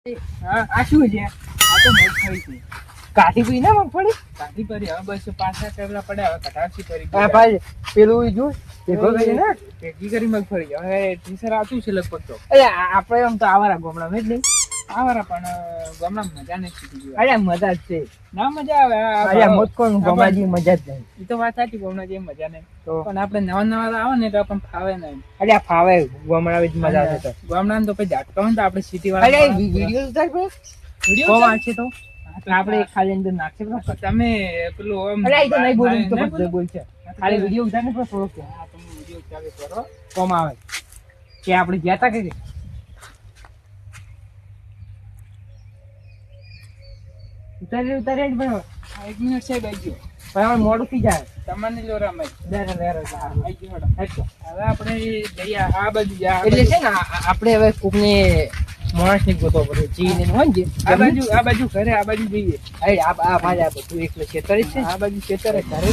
હા આ શું છે? આ તો મગફળી છે. કાઠી પી ના મગફળી કાઢી પડી હવે બસ પાછા ટેબલા પડ્યા હવે કટાક્ષી કરી હા ભાઈ પેલું જો ભેગો કરી ને ભેગી કરી મગફળી હવે ટીસર આવતું છે લગભગ તો આપણે આમ તો આવારા ગોમડા જ નહીં આવરા પણ ગામમાં મજા નથી સીધી અરે મજા જ છે ના મજા આવે અરે મોટકોન ગોમડાજી મજા જ નહીં એ તો વાત સાચી ગામમાં જે મજા નહીં તો પણ આપણે નવા નવા આવે ને તો આપણને ફાવે નહીં અરે આ ફાવે ગોમડા જ મજા આવે તો ગામડાને તો પછી ઝાટકા હોય ને તો આપણે સિટી અરે વાળા વિડિયો ઉતાર પે વિડીયો કોમ છે તો આપણે ખાલી અંદર નાખશે તમે પેલું આમ અરે એ તો નહીં બોલું તો નહીં બધું બોલ છે ખાલી વિડિયો ઉતાર ને પણ થોડો કે હા, તમે વિડીયો ચાલુ કરો કોમ આવે કે આપણે ગયા તા કે ઉતારે જ પણ 1 મિનિટ સાહેબ આવી ગયો પણ મોડું થઈ જાય તમારે લો રામાઈ આવી ગયો હેડો. એટલે હવે આપણે જઈએ આ બાજુ જા છે ને આપણે હવે કોકને માણસ ની ગોતો પડે જીને હોય ને આ બાજુ ઘરે આ બાજુ જઈએ અરે આ ભાઈ આ બધું એકલો ખેતર જ છે આ બાજુ ખેતર ઘરે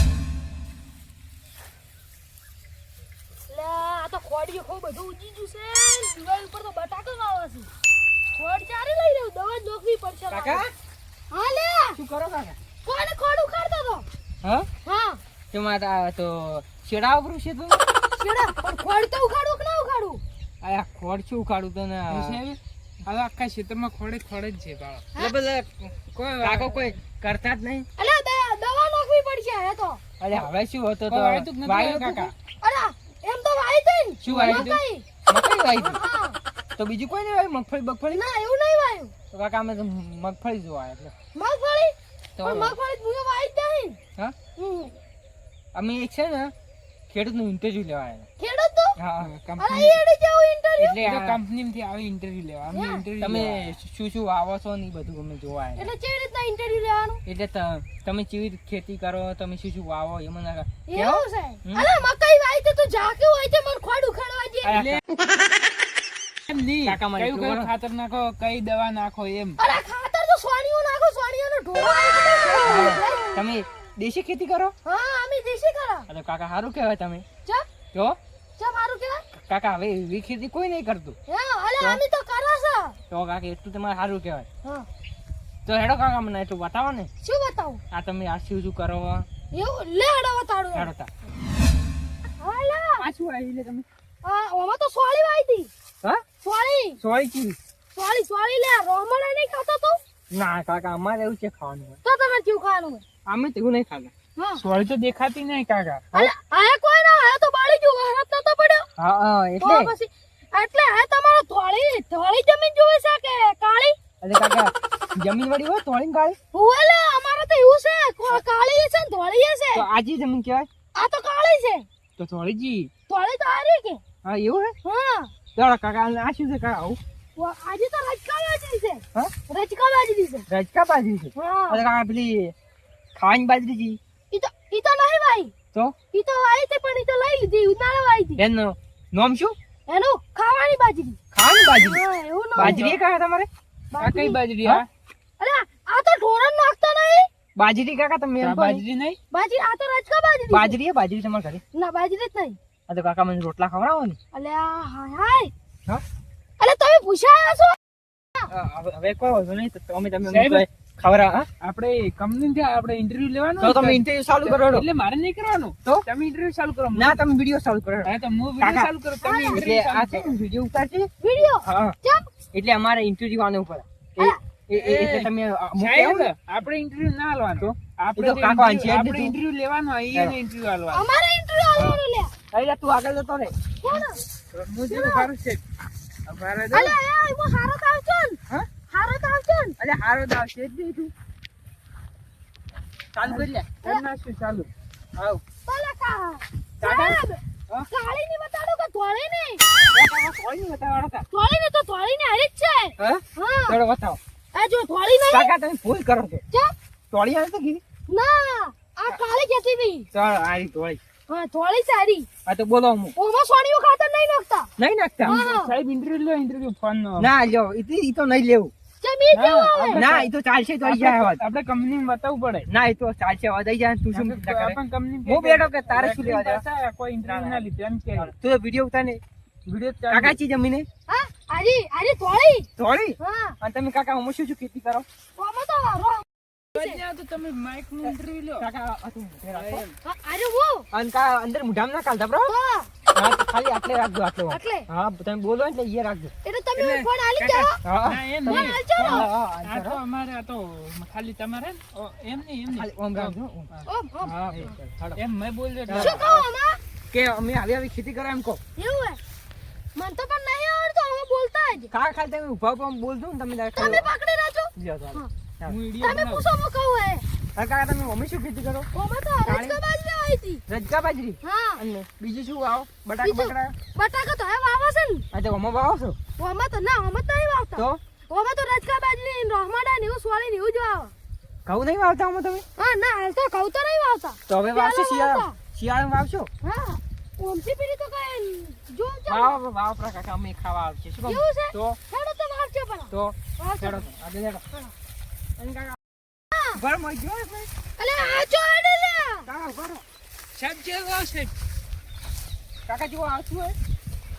આ તો ખોડીઓ ખૂબ બધું ઉજી ગયું છે દિવાળી ઉપર તો બટાકો આવે છે ખોડ ચારે લઈ રહ્યું દવા નોખવી પડશે કાકા હા લે શું કરો કાકા કોને ખોડ ઉખાડતો તો હા હા તમારા તો શેડા ઉપર છે તું છેડા પણ ખોડ તો ઉખાડું કે ના ઉખાડું આ ખોડ શું ઉખાડું તને હવે આખા ક્ષેત્રમાં ખોડે ખોડે જ છે બાળક એટલે બધા કાકો કોઈ કરતા જ નહીં અલે દવા નોખવી પડશે હે તો અરે હવે શું હતો તો કોઈ વાયતું જ નથી વાયુ કાકા. અરે એમ તો વાઈ દે શું વાયુ તું? મકાઈ. મકાઈ વાયુ હા તો બીજું કોઈ નહીં વાયુ મગફળી બગફળી ના એવું નહીં વાયું તો કાકા અમે તો મગફળી જોવા એટલે મગફળી તો પણ મગફળી હું વાઈ જ નહીં હા હમ. અમે એક છે ને ખેડૂતનું ઇન્ટરવ્યુ લેવા આવ્યા ખેડૂત તો હા અરે કંપની એડી જેવું ઇન્ટરવ્યુ એટલે આ કંપનીમાંથી આવી ઇન્ટરવ્યુ લેવા અમે હા. ઇન્ટરવ્યુ તમે શું શું વાવો છો ને એ બધું અમે જોવા આવ્યા એટલે કેવી રીતના ઇન્ટરવ્યુ લેવાનું એટલે તમે કેવી રીતે ખેતી કરો તમે શું શું વાવો એ મને એવું છે હમ. અરે મકાઈ વાઈ તો તું ઝાક્યું હોય છે મને ખોડ ઉખાડવા દે આ એમ નહીં કાકા મારે કયું જોવાનું. કયું ખાતર નાખો કઈ દવા નાખો એમ અરે ખાતર તો સોણીઓ નાખો સોણીઓનો ઢોળો તમે દેશી ખેતી કરો હા અમે દેશી કરા આ તો કાકા સારું કહેવાય તમે ચા જો ચા મારું કેવાય કાકા હવે એવી ખેતી કોઈ નહીં કરતું હા અલે અમે તો કરા છે તો કાકા એટલું તમારે સારું કહેવાય હા તો હેડો કાકા મને એટલું બતાવો ને શું બતાવું આ તમે આ શું શું કરો એવું લે હડો બતાડું હેડો તા હાલા પાછું આવી લે તમે ઓમાં તો સોળી વાઈ હતી હા સોળી સોય ચીવી સોળી લે રોમડા નહીં ખાતો તો ના કાકા અમારે એવું છે ખાવાનું હોય તો તમે કેવું ખાવાનું અમે તેવું નહીં ખાતા હા સોળી તો દેખાતી નહીં કાકા અલે આ કોઈ ના આ તો બાળી ગયું હરત નતો પડ્યો હા હા તો એટલે પછી એટલે આ તમારો ધોળી જમીન જોવે છે કે કાળી એટલે કાકા જમીન વાળી હોય તોડીને કાઢી ઓલે અમારે તો એવું છે કાળી છે ને ધોળી છે તો આજી જમીન કહેવાય આ તો કાળી છે તો થોડીજી ધોળી તો હારી કે હા એવું હે હા ચાલો કાકા આ શું છે કાકા આવું આજે તો રજકા બાજરી છે હા રજકા બાજરી છે રજકા બાજરી છે હા એટલે કાકા પેલી ખાવાની બાજરી જી ઈ તો નહીં ભાઈ તો ઈ તો વાઈ તે પણ ઈ તો લઈ લીધી ઉનાળે વાઈ હતી એનું નામ શું એનું ખાવાની બાજરી ખાવાની બાજરી હા એવું નામ બાજરી કાકા તમારે આ કઈ બાજરી હા? આ અરે આ તો ઢોરણ નાખતા નહીં બાજરી કાકા તમે એમ આ કહો ને. બાજરી નહીં બાજરી આ તો રજકા બાજરી છે. બાજરી એ બાજરી તમારા ઘરે ના બાજરી જ નહીં આ તો કાકા મને રોટલા ખવડાવો ને અલે આ હાય હાય હા અલે તમે પૂછાયા છો હવે કોઈ વાંધો નહીં તો તમે સાહેબ. ખવડાવો હા આપણે કંપની આપણે ઇન્ટરવ્યુ લેવાનું તો તમે ઇન્ટરવ્યુ ચાલુ કરો હેડો. એટલે મારે નહીં કરવાનું તો? તમે ઇન્ટરવ્યુ ચાલુ કરો ના તમે વિડિયો ચાલુ કરો હેડો. હા તો હું કાકા. વિડિયો ચાલુ કરું તમે એટલે ઇન્ટરવ્યુ આ ચાલુ છે કરો ને વિડિયો ઉતારશે વિડિયો હા ચમ એટલે અમારે ઇન્ટરવ્યુ આનું ઉપર એટલે તમે હું સાહેબ, કહું ને, આપણે ઇન્ટરવ્યુ ના આલવાનું એ તો કાકો આંચી જ આપણે દીધું. ઇન્ટરવ્યુ લેવાનું અહીંયા ઇન્ટરવ્યુ આલવાનું અમારે ઇન્ટરવ્યુ આલવાનું લે એટલે તું આગળ જતો રે કોણ હું જેવું સારું છે અમારે જો અલે એ હું હારો તાવ છું હા હારો તાવ છું અરે હારો દાવ છે જ નહીં તું ચાલુ કરી લે એમ નાખ્યું ચાલુ આવ બોલા કા કાકા. સાહેબ, હા? કાળી ની બતાડો કે ધોળી ની કોઈ બતાવવા હતા ધોળી ની તો ધોળી ની હારી જ છે હા હા થોડો બતાવો આ જો ધોળી નહીં કાકા તમે ભૂલ કરો છો ચમ તોડી આવે તો કીધી ના આ કાળી કેતી ની ચાલ આરી તોડી હા ધોળી સારી આ તો બોલો હું ઓમાં સોણીઓ ખાતર નહીં નાખતા નહીં નાખતા હા. સાહેબ ઇન્ટરવ્યુ લો ઇન્ટરવ્યુ ફોન નો ના લ્યો ઈ તો નહીં લેવું જમી કેવું આવે ના ઈ તો ચાલશે તો આઈ જાય અવાજ આપણે કંપનીમાં બતાવવું પડે ના ઈ તો ચાલશે અવાજ આઈ જાય તું શું ચિંતા કરે આપણે કંપની હું બેઠો કે તારે શું લેવા દેવા? કોઈ ઇન્ટરવ્યુ ના લીધું એમ કે તું તો વિડિયો ઉતાર ને વિડિયો કાકા ચી જમીને હા આરી થોડી થોડી હા અને તમે કાકા હું શું ખેતી કરો ઓમાં તો રો ત્યાં તો તમે માઇક નું ઇન્ટરવ્યુ લો. કાકા આ તું મોઢે રાખો. અરે wo અને કા અંદર મોઢામાં ના કાઢતા bro. તો હા તો ખાલી આટલે રાખજો આટલે આટલે? હા તમે બોલો એટલે એ રાખજો એટલે તમે એટલે ફોન આલી કાકા, જાઓ હા ના, એમ તમે- નહીં. હાલજો ને. હા, આ હા, તો અમારે આ તો ખાલી તમારે ને, એમ નહીં એમ ખાલી નહીં. ઓમ રાખજો ઓમ. ઓમ હા હાલો. એમ મેં બોલ્યો હા. શું કહો આમાં કે અમે આવી ખેતી કરો એમ કહો એવું હે મન તો પણ નહીં આવડતું અમે બોલતા જ કાકા ખાલી તમે ઉભા ઉભા બોલ દો ને તમે direct તમે પકડી રાખો લ્યો તો હાલો. હું વિડીયો તમે બનાવું. પૂછો હું કહું હે હા કાકા તમે મમ્મી શું ખેતી કરો ઓમાં તો રજકા બાજરી આવી હતી રજકા બાજરી હા અને બીજું શું વાવો બટાકા બીજું? બકડા બટાકા તો હે વાવા છે ને આ તો ઓમાં વાવો છો ઓમાં તો ના ઓમાં તો નહીં વાવતા તો ઓમાં તો રજકા બાજરી ને રોહમાડા ને એવું સોળી ને એવું જ વાવે ઘઉં નહીં વાવતા ઓમાં તમે હા ના હાલ તો ઘઉં તો નહીં વાવતા તો હવે વાવશો પહેલા શિયાળા શિયાળામાં વાવશો હા ઓમથી પીરી તો કઈ જો વાવ વાવ પ્રા કાકા અમે ખાવા આવશે શું કહું? એવું છે? તો હેડો તો વાવજો પણ તો વાવજો. હેડો તો, આગળ હેડો અને કાકા ઘર માં ગયો એટલે અલે આ જો હેડે લે કાકા ઉભા રહો. સાહેબ જે વાવ સાહેબ. કાકા જેવો આવતું હોય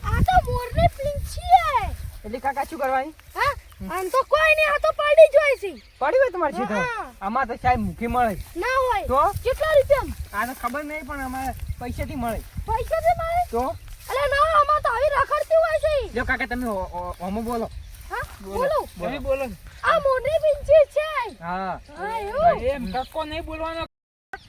આ તો મોરની પિંછી હે એટલે કાકા શું કરવાની હા આમ તો કોઈ નહીં આ તો પડી જ હોય છે પડી હોય તમારી ક્ષેત્ર હા. આમાં તો સાહેબ મૂકી મળે ના હોય તો કેટલા રૂપિયા આને ખબર નહીં પણ અમારે પૈસાથી મળે પૈસા છે મારે તો અલે ના આમાં તો આવી રખડતી હોય છે જો કાકા તમે હોમો બોલો હા બોલો તમે બોલો ને. આ મોરની પિંછી છે હા હા એવું એમ કક્કો નહીં બોલવાનો.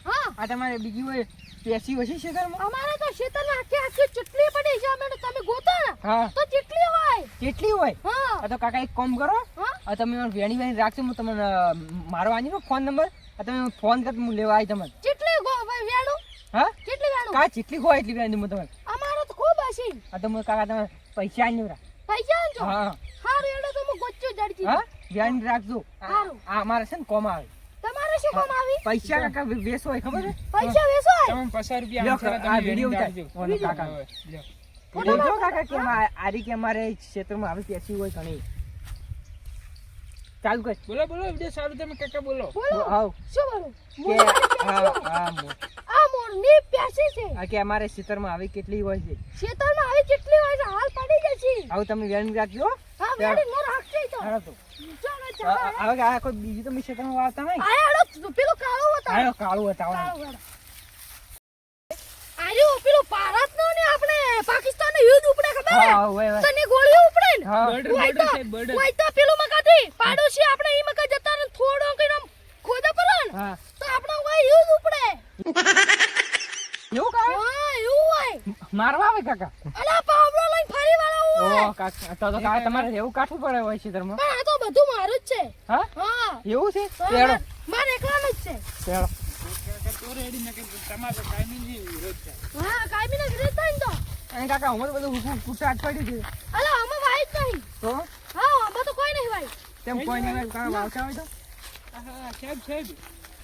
હા આ તમારે બીજી હોય પેસી હોય છે ક્ષેત્રમાં અમારે તો શેતરના આખી આખી ચટલી પડી છે અમે તમે ગોતો ને હા તો ચટલી હોય કેટલી હોય હા આ તો કાકા એક કામ કરો હા આ તમે મને વેણી વેણી રાખજો હું તમને મારો આની ફોન નંબર આ તમે ફોન કર હું લેવા આવી તમને ચટલી વેણું હા ચટલી વેણું કા જેટલી હોય એટલી વેણી હું તમને અમારે તો ખૂબ હશે આ તો હું કાકા તમે પૈસા આની રા પૈસા આનજો હા હારું એડો તો હું ગોચ્ચો જડજી હા વેણી રાખજો હારું. આ અમારે છે ને કોમ આવે તમારે શું કામ આવી પૈસા કાકા વેસો હોય ખબર છે પૈસા વેસો તમે 50 રૂપિયા લ્યો, આમ કરો, આ તમે વિડીયો વેણીને ઉતાર. રાખજો. ઓને કાકા. હવે, લ્યો. બોલજો કાકા કે આરી કે અમારે ક્ષેત્રમાં આવી પેસી હોય ઘણી ચાલુ કર બોલો બોલો વિડીયો સારું તમે કાકા બોલો. બોલો આવ શું બોલું કે આ મોરની પ્યાસી છે આ કે અમારે ક્ષેત્રમાં આવી કેટલી હોય છે શેતરમાં આવી કેટલી હોય છે હાલ પડી જશે આવું તમે વેણી રાખજો હા વેડી નો રાખશે તો હાલો તો ચાલો ચાલો હવે આ કોઈ બીજું તમે ક્ષેત્રમાં વાવતા નહીં આયા હડો પેલું કાળો હતા હાલો કાળું બતાવો આર્યો પેલું ભારતનો ને આપણે પાકિસ્તાનનો યુદ્ધ ઉપડે ખબર હે હા હોય હોય તને ગોળીઓ ઉપડે ને હા બર્ડર હોય બર્ડર તો સાહેબ બર્ડર. હોય તો પેલું મકાથી પાડોશી આપણે ઈ મકા જતા ને થોડો કઈનો ખોદા પડે ને હા તો આપણે હોય યુદ્ધ ઉપડે એવું કાકા હા એવું હોય મારવા આવે કાકા અલા પાવડો લઈને ફરી વાળા હોય ઓ કાકા તો કાકા તમારે એવું કાઠું પડે હોય ક્ષેત્રમાં પણ આ તો બધું મારું જ છે હા હા એવું છે તો તેડો મારે એકલાનું જ છે તેડો કાકા તો રેડી નાખે તમારે કાયમી ની વિરોધ છે. હા કાઈ બી નથી થાય ને તો અને કાકા હું બધું કુટાટ પડ્યું છે અલા આમાં વાય જ નહીં તો હા આમાં તો કોઈ નહીં વાય તેમ કોઈ નહીં કાકા વાવતા હોય તો હા સાહેબ સાહેબ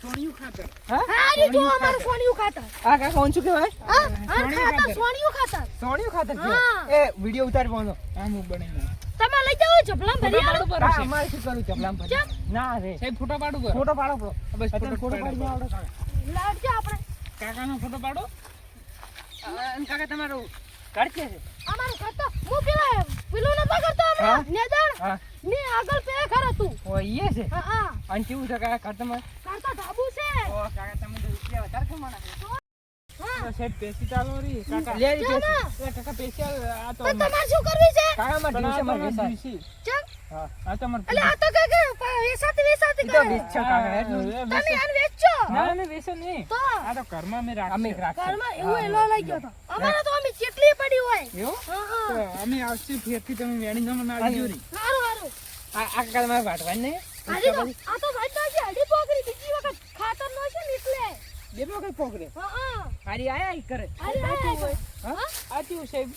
સોનિયું ખાતર. હા હા રે જો અમારું સોનિયું ખાતર આ કાકા કોણ શું કહેવાય હા હા સોનિયું ખાતર ખાતર. સોનિયું ખાતર સોણિયું ખાતર છે હા. એ વિડિયો ઉતારવાનો આમ હું બનાવી નાખું. તમે લઈ જાઓ જબલામ ભરી આલો ફોટો પાડો હા સાહેબ. અમારે શું કરવું ચપલામ પર ચમ. ના રે સાહેબ ફોટો પાડું કરો. ફોટો પાડો બરો બસ અત્યારે ફોટો ફોટો પાડી પાડો. આવડે કાકા લાડજો આપણે કાકાનો ફોટો પાડો. અને કાકા તમારું ઘર છે અમારું ખાતર હું પેલું નતો કરતો હા. હમણાં નેદાણ હા ને આગળ પે ખર હતું ઓ ઈએ છે હા હા અને કેવું છે કાકા ઘર તમારે કરતા ઢાબુ છે ઓ કાકા તમે તો રૂપિયા વધારે કમાણા છે હા સાહેબ પેસી ચાલો રી કાકા. લે રી ચાલો. પેસી. એ કાકા પેસી આ તો તો તમારે શું કરવી છે કાકા માં પણ દિવસે આ મારે તમારે વેચાય. દિવસી. ચમ હા આ તમારે એટલે આ તો કે વેસાતી ઈ તો કરે વેચો કાકા એટલું. તમે આને વેચો ના અમે વેચો નહીં. તો આ તો ઘરમાં અમે અમે રાખીએ. રાખીએ. ઘરમાં એવું એલો લઈ ગયો તો અમારે તો અમે ચેટલી પડી હોય એવું? હા તો હા અમે આવશે ફેરથી તમે વેણી જમણ આવજો રી. હારું હારું આ કાકા તમારે વાટવાની નહીં આજે તો આ તો ભાઈ નાજી હડી પોકરી બીજી વખત ખાતર નો છે ને એટલે બે વખત પોકરે. હા હા હારી આયા ઈ કરે અરે હા આ કેવું સાહેબ?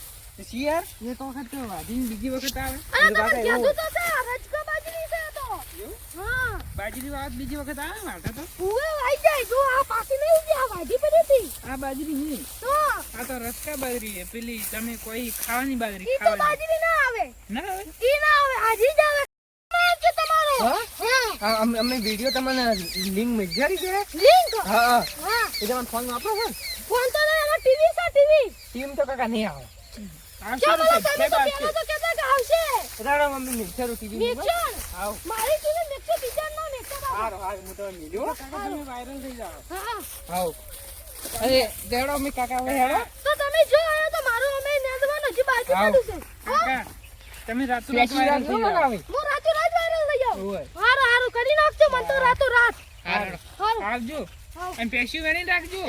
શિયાર એક વખત તો વાઢીને બીજી વખત આવે. અરે બાબા તમે એવું. કીધું તો છે રજકા બાજરી છે તો એવું? હા બાજરી વાત બીજી વખત આવે વાઢા તો. ઉવે વાઈ જાય જો આ પાકી નહીં ઉગી આ વાજી પડી હતી આ બાજરી નહીં. તો આ તો રસકા બાજરી છે. પેલી તમે કોઈ ખાવાની બાજરી ઈ તો ખાવાની. બાજરી ના આવે ના આવે? ઈ ના આવે હાજી જ આવે માં છે તમારો હા? હા અમે વિડિયો તમને લિંક મેળવી છે લિંક હા હા હા એ તમારો ફોન વાપરો છો ને ફોન તો નહીં એમાં ટીવી છે ટીવી ટીમ તો કાકા નહીં આવે આવશે કેમ તો બોલો સાહેબ, તમે સાહેબ તો આવશે. પહેલા તો કહેતા કે આવશે રાડો મમ્મી મિક્સર કીધું નહીં, બસ. મિક્સર આવો. મારી ટીને મિક્સર ટીચર નો મિક્સર બાબા હારું, હારું, હું તમને મિલ્યો. કાકા તમે વાયરલ થઈ જાઓ. હા આવો. અરે દેવડો અમે કાકા હવે હેડો. તો તમે જો આયો તો મારું અમે નેદવાનું હજી બાકી આવો. પડ્યું છે કાકા તમે રાતો રાત પેશી વાયરલ રાખજો થઈ જાઓ. બનાવી. હું રાતો રાત વાયરલ થઈ જાઉં ઓય. હારું હારું કરી નાખજો મને તો રાતો રાત હારું. હારું આવજો હારું. અને પેશી વેણી રાખજો.